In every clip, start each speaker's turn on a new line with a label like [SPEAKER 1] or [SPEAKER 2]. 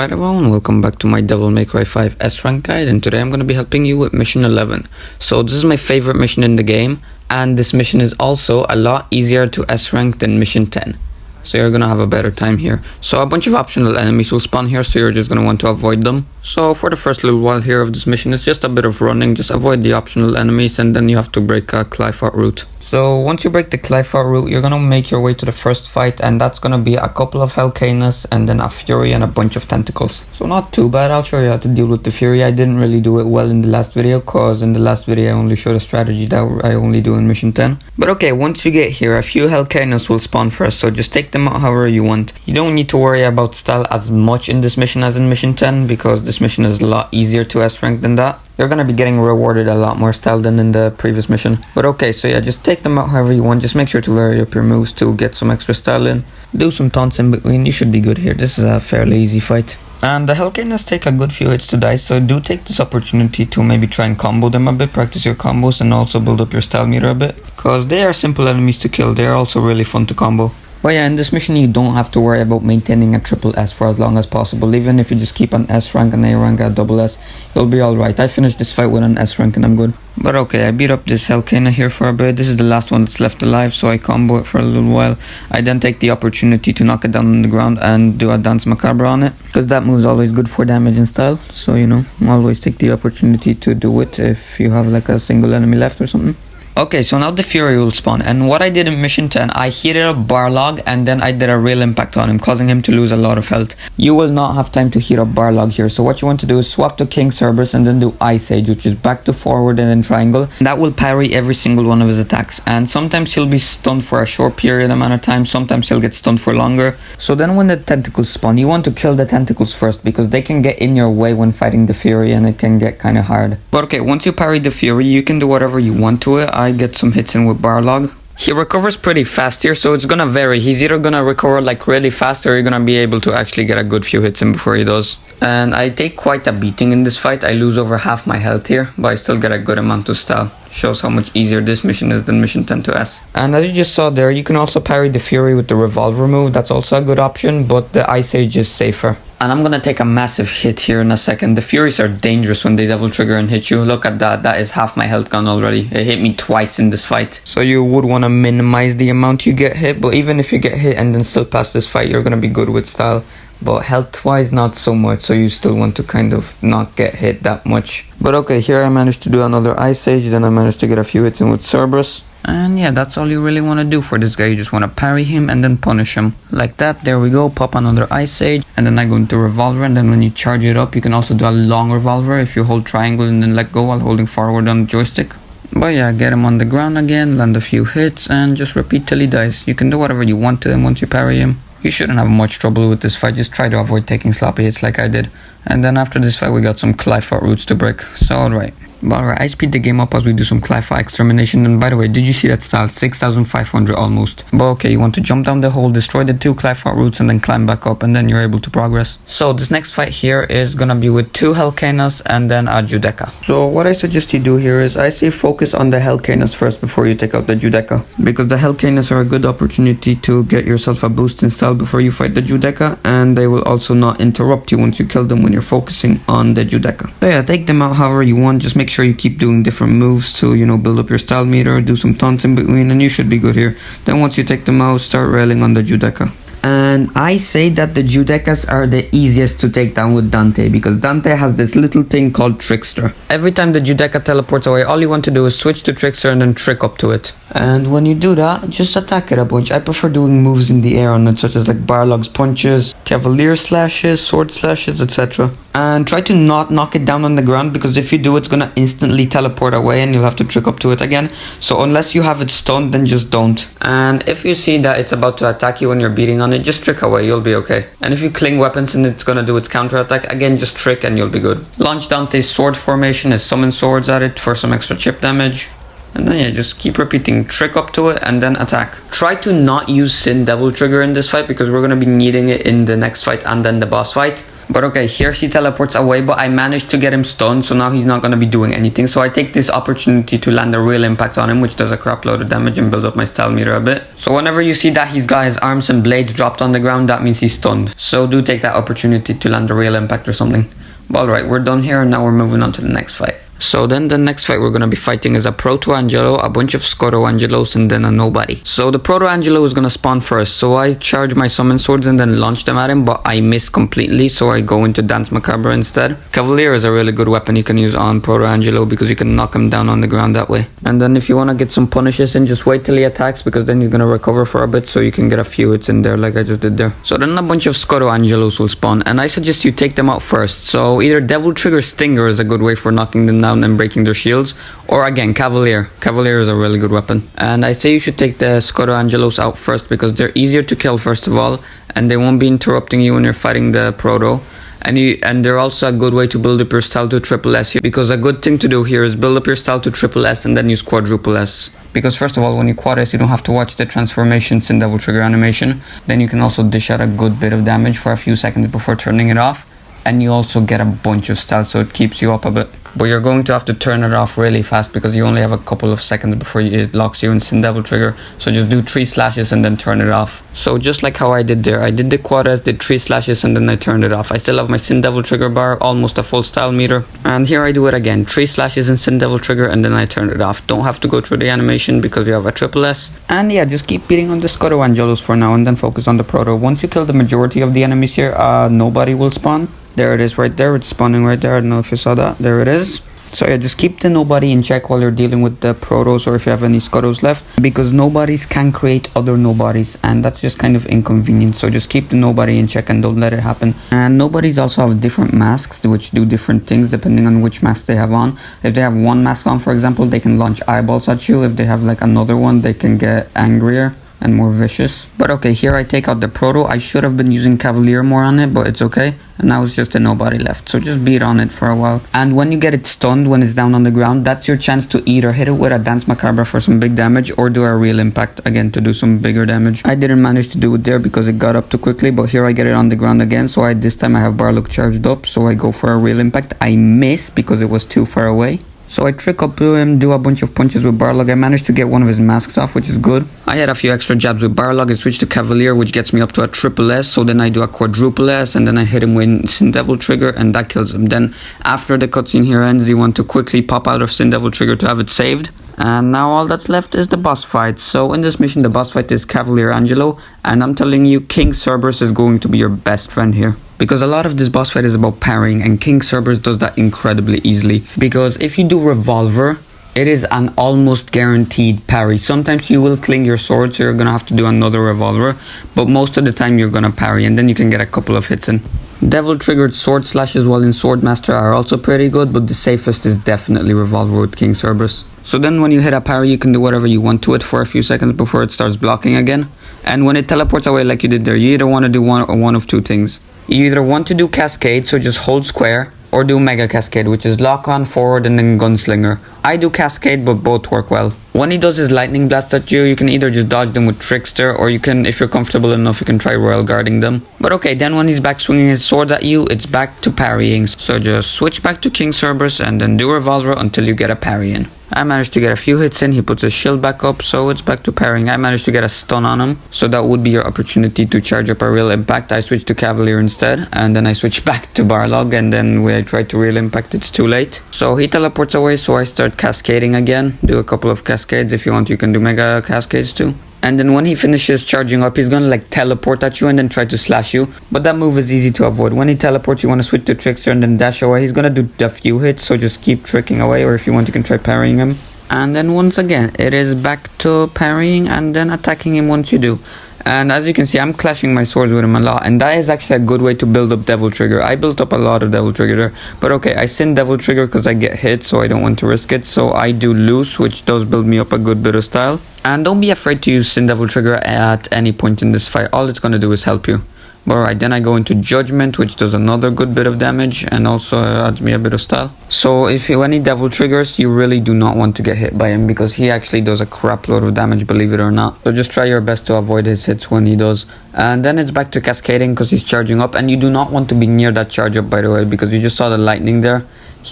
[SPEAKER 1] Alright everyone, welcome back to my Devil May Cry 5 S-Rank guide, and today I'm going to be helping you with mission 11. So this is my favorite mission in the game, and this mission is also a lot easier to S-Rank than mission 10. So you're going to have a better time here. So a bunch of optional enemies will spawn here, so you're just going to want to avoid them. So for the first little while here of this mission, it's just a bit of running, just avoid the optional enemies, and then you have to break a Clive route. So once you break the Clive route, you're going to make your way to the first fight, and that's going to be a couple of Hellcanas and then a Fury and a bunch of tentacles. So not too bad. I'll show you how to deal with the Fury. I didn't really do it well in the last video, cause in the last video I only showed a strategy that I only do in mission 10. But okay, once you get here, a few Hellcanas will spawn first, so just take them out however you want. You don't need to worry about style as much in this mission as in mission 10, because this mission is a lot easier to S-rank than that. You're going to be getting rewarded a lot more style than in the previous mission. But okay, so yeah, just take them out however you want. Just make sure to vary up your moves to get some extra style in. Do some taunts in between. You should be good here. This is a fairly easy fight. And the Hellcanas take a good few hits to die, so do take this opportunity to maybe try and combo them a bit, practice your combos, and also build up your style meter a bit. Because they are simple enemies to kill. They are also really fun to combo. But yeah, in this mission you don't have to worry about maintaining a triple S for as long as possible. Even if you just keep an S rank, an A rank, a double S, you'll be alright. I finished this fight with an S rank and I'm good. But okay, I beat up this Hellcana here for a bit. This is the last one that's left alive, so I combo it for a little while. I then take the opportunity to knock it down on the ground and do a Dance Macabre on it, because that move is always good for damage and style. So you know, always take the opportunity to do it if you have like a single enemy left or something. Okay, so now the Fury will spawn, and what I did in mission 10, I heated up Barlog and then I did a real impact on him, causing him to lose a lot of health. You will not have time to heat up Barlog here, so what you want to do is swap to King Cerberus and then do Ice Age, which is back to forward and then triangle. That will parry every single one of his attacks, and sometimes he'll be stunned for a short period amount of time, sometimes he'll get stunned for longer. So then when the tentacles spawn, you want to kill the tentacles first, because they can get in your way when fighting the Fury and it can get kind of hard. But okay, once you parry the Fury, you can do whatever you want to it. I get some hits in with Barlog. He recovers pretty fast here, so it's gonna vary. He's either gonna recover like really fast, or you're gonna be able to actually get a good few hits in before he does. And I take quite a beating in this fight. I lose over half my health here, but I still get a good amount of style. Shows how much easier this mission is than mission 10 to S. And as you just saw there, you can also parry the Fury with the revolver move. That's also a good option, but the Ice Age is safer. And I'm gonna take a massive hit here in a second. The Furies are dangerous when they double trigger and hit you. Look at that, that is half my health gone already. It hit me twice in this fight. So you would want to minimize the amount you get hit, but even if you get hit and then still pass this fight, you're gonna be good with style. But health wise not so much, so you still want to kind of not get hit that much. But okay, here I managed to do another Ice Age, then I managed to get a few hits in with Cerberus. And yeah, that's all you really want to do for this guy. You just want to parry him and then punish him. Like that, there we go, pop another Ice Age, and then I go into Revolver, and then when you charge it up, you can also do a long Revolver if you hold triangle and then let go while holding forward on the joystick. But yeah, get him on the ground again, land a few hits, and just repeat till he dies. You can do whatever you want to him once you parry him. You shouldn't have much trouble with this fight, just try to avoid taking sloppy hits like I did. And then after this fight we got some Clive routes to break, so alright. But alright, I speed the game up as we do some Clive extermination. And by the way, did you see that style? 6,500 almost. But okay, you want to jump down the hole, destroy the two Clive routes, and then climb back up, and then you're able to progress. So this next fight here is gonna be with two Hellcanas and then a Judecca. So what I suggest you do here is I say focus on the Hellcanas first before you take out the Judecca, because the Hellcanas are a good opportunity to get yourself a boost in style before you fight the Judecca, and they will also not interrupt you once you kill them when you're focusing on the Judecca. So yeah, take them out however you want, just make sure you keep doing different moves to, you know, build up your style meter, do some taunts in between, and you should be good here. Then once you take them out, start railing on the Judecca. And I say that the Judeccas are the easiest to take down with Dante, because Dante has this little thing called Trickster. Every time the Judecca teleports away, all you want to do is switch to Trickster and then trick up to it. And when you do that, just attack it a bunch. I prefer doing moves in the air on it, such as like Barlog's punches, Cavalier slashes, sword slashes, etc. And try to not knock it down on the ground, because if you do, it's gonna instantly teleport away and you'll have to trick up to it again. So unless you have it stunned, then just don't. And if you see that it's about to attack you when you're beating on it, just trick away, you'll be okay. And if you cling weapons and it's gonna do its counter attack, again just trick and you'll be good. Launch Dante's sword formation and summon swords at it for some extra chip damage. And then yeah, just keep repeating trick up to it and then attack. Try to not use Sin Devil Trigger in this fight, because we're going to be needing it in the next fight and then the boss fight. But okay, here he teleports away, but I managed to get him stunned, so now he's not going to be doing anything. So I take this opportunity to land a real impact on him, which does a crap load of damage and build up my style meter a bit. So whenever you see that he's got his arms and blades dropped on the ground, that means he's stunned. So do take that opportunity to land a real impact or something. But alright, we're done here and now we're moving on to the next fight. So then the next fight we're going to be fighting is a Proto-Angelo, a bunch of Scoro-Angelos, and then a nobody. So the Proto-Angelo is going to spawn first, so I charge my summon swords and then launch them at him, but I miss completely, so I go into Dance Macabre instead. Cavalier is a really good weapon you can use on Proto-Angelo because you can knock him down on the ground that way. And then if you want to get some punishes in, just wait till he attacks because then he's going to recover for a bit, so you can get a few hits in there like I just did there. So then a bunch of Scoro-Angelos will spawn, and I suggest you take them out first. So either Devil Trigger Stinger is a good way for knocking them down and breaking their shields, or again Cavalier. Cavalier is a really good weapon, and I say you should take the Scoro-Angelos out first because they're easier to kill first of all, and they won't be interrupting you when you're fighting the Proto. And they're also a good way to build up your style to triple S here, because a good thing to do here is build up your style to triple S and then use quadruple S. Because first of all, when you quad S, you don't have to watch the transformations in Devil Trigger animation. Then you can also dish out a good bit of damage for a few seconds before turning it off. And you also get a bunch of style, so it keeps you up a bit. But you're going to have to turn it off really fast because you only have a couple of seconds before it locks you in Sin Devil Trigger. So just do 3 slashes and then turn it off. So just like how I did there, I did the quad S, did 3 slashes and then I turned it off. I still have my Sin Devil Trigger bar, almost a full style meter. And here I do it again, 3 slashes in Sin Devil Trigger and then I turn it off. Don't have to go through the animation because you have a triple S. And yeah, just keep beating on the Scoro-Angelos for now and then focus on the Proto. Once you kill the majority of the enemies here, nobody will spawn. There it is right there, it's spawning right there. I don't know if you saw that, there it is. So yeah, just keep the nobody in check while you're dealing with the Protos, or if you have any Scuttles left, because nobodies can create other nobodies and that's just kind of inconvenient. So just keep the nobody in check and don't let it happen. And nobodies also have different masks which do different things depending on which mask they have on. If they have one mask on, for example, they can launch eyeballs at you. If they have like another one, they can get angrier and more vicious. But okay, here I take out the Proto. I should have been using Cavalier more on it, but it's okay. And now it's just a nobody left, so just beat on it for a while. And when you get it stunned when it's down on the ground, that's your chance to either hit it with a Dance Macabre for some big damage or do a real impact again to do some bigger damage. I didn't manage to do it there because it got up too quickly, but here I get it on the ground again, so this time I have Barlock charged up, so I go for a real impact. I miss because it was too far away. So I trick up to him, do a bunch of punches with Barlog. I managed to get one of his masks off, which is good. I had a few extra jabs with Barlog. I switched to Cavalier, which gets me up to a triple S. So then I do a quadruple S, and then I hit him with Sin Devil Trigger, and that kills him. Then after the cutscene here ends, you want to quickly pop out of Sin Devil Trigger to have it saved. And now all that's left is the boss fight. So in this mission, the boss fight is Cavalier Angelo, and I'm telling you, King Cerberus is going to be your best friend here. Because a lot of this boss fight is about parrying, and King Cerberus does that incredibly easily. Because if you do Revolver, it is an almost guaranteed parry. Sometimes you will cling your sword, so you're gonna have to do another Revolver, but most of the time you're gonna parry, and then you can get a couple of hits in. Devil triggered sword slashes while in Swordmaster are also pretty good, but the safest is definitely Revolver with King Cerberus. So then when you hit a parry, you can do whatever you want to it for a few seconds before it starts blocking again. And when it teleports away like you did there, you either want to do one of two things. You either want to do Cascade, so just hold square, or do Mega Cascade, which is lock on, forward, and then Gunslinger. I do Cascade, but both work well. When he does his lightning blast at you, you can either just dodge them with Trickster, or you can, if you're comfortable enough, you can try Royal Guarding them. But okay, then when he's back swinging his sword at you, it's back to parrying. So just switch back to King Cerberus and then do Revolver until you get a parry in. I managed to get a few hits in, he puts his shield back up, so it's back to parrying. I managed to get a stun on him, so that would be your opportunity to charge up a real impact. I switched to Cavalier instead, and then I switched back to Barlog, and then when I tried to real impact, it's too late. So he teleports away, so I start cascading again. Do a couple of cascades. If you want, you can do Mega Cascades too. And then when he finishes charging up, he's gonna like teleport at you and then try to slash you. But that move is easy to avoid. When he teleports, you want to switch to Trickster and then dash away. He's gonna do a few hits, so just keep tricking away, or if you want, you can try parrying him. And then once again, it is back to parrying and then attacking him once you do. And as you can see, I'm clashing my swords with him a lot, and that is actually a good way to build up Devil Trigger. I built up a lot of Devil Trigger there, but okay, I sin Devil Trigger because I get hit, so I don't want to risk it. So I do Loose, which does build me up a good bit of style. And don't be afraid to use Sin Devil Trigger at any point in this fight. All it's going to do is help you. But alright, then I go into Judgment, which does another good bit of damage and also adds me a bit of style. So if any devil triggers, you really do not want to get hit by him because he actually does a crap load of damage, believe it or not. So just try your best to avoid his hits when he does. And then it's back to cascading because he's charging up, and you do not want to be near that charge up, by the way, because you just saw the lightning there.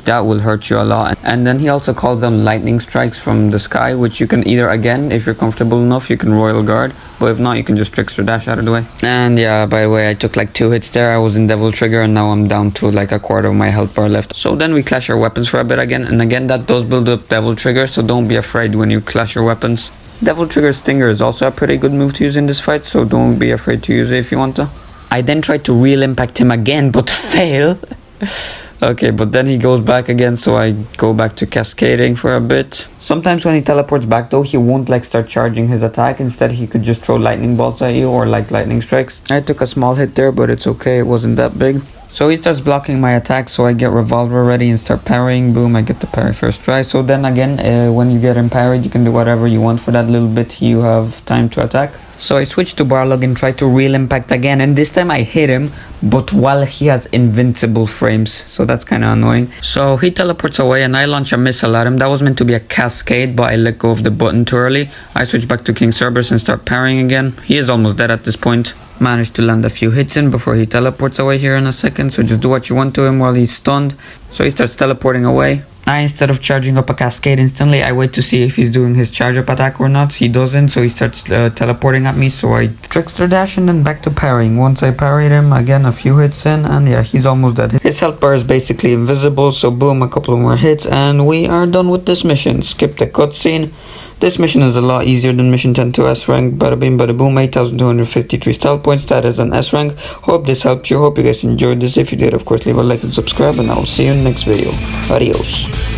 [SPEAKER 1] That will hurt you a lot. And then he also calls them lightning strikes from the sky, which you can either, again, if you're comfortable enough, you can Royal Guard, but if not, you can just Trickster Dash out of the way. And yeah, by the way, I took like 2 hits there. I was in Devil Trigger, and now I'm down to like a quarter of my health bar left. So then we clash our weapons for a bit again, and again, that does build up Devil Trigger, so don't be afraid when you clash your weapons. Devil Trigger Stinger is also a pretty good move to use in this fight, so don't be afraid to use it if you want to. I then tried to real impact him again, but fail. Okay, but then he goes back again, so I go back to cascading for a bit. Sometimes when he teleports back though, he won't like start charging his attack. Instead, he could just throw lightning bolts at you or like lightning strikes. I took a small hit there, but it's okay, it wasn't that big. So he starts blocking my attack, so I get Revolver ready and start parrying. Boom, I get the parry first try. So then again, when you get him parried, you can do whatever you want for that little bit you have time to attack. So I switched to Barlog and tried to real impact again, and this time I hit him, but while he has invincible frames, so that's kind of annoying. So he teleports away and I launch a missile at him. That was meant to be a cascade, but I let go of the button too early. I switch back to King Cerberus and start parrying again. He is almost dead at this point. Managed to land a few hits in before he teleports away here in a second, so just do what you want to him while he's stunned. So he starts teleporting away. Instead of charging up a cascade instantly, I wait to see if he's doing his charge up attack or not. He doesn't, so he starts teleporting at me, so I Trickster Dash and then back to parrying. Once I parried him, again a few hits in, and yeah, he's almost dead. His health bar is basically invisible, so boom, a couple of more hits, and we are done with this mission. Skip the cutscene. This mission is a lot easier than Mission 10 to S rank. Bada bing, bada boom, 8,253 style points. That is an S rank. Hope this helped you. Hope you guys enjoyed this. If you did, of course, leave a like and subscribe, and I will see you in the next video. Adios.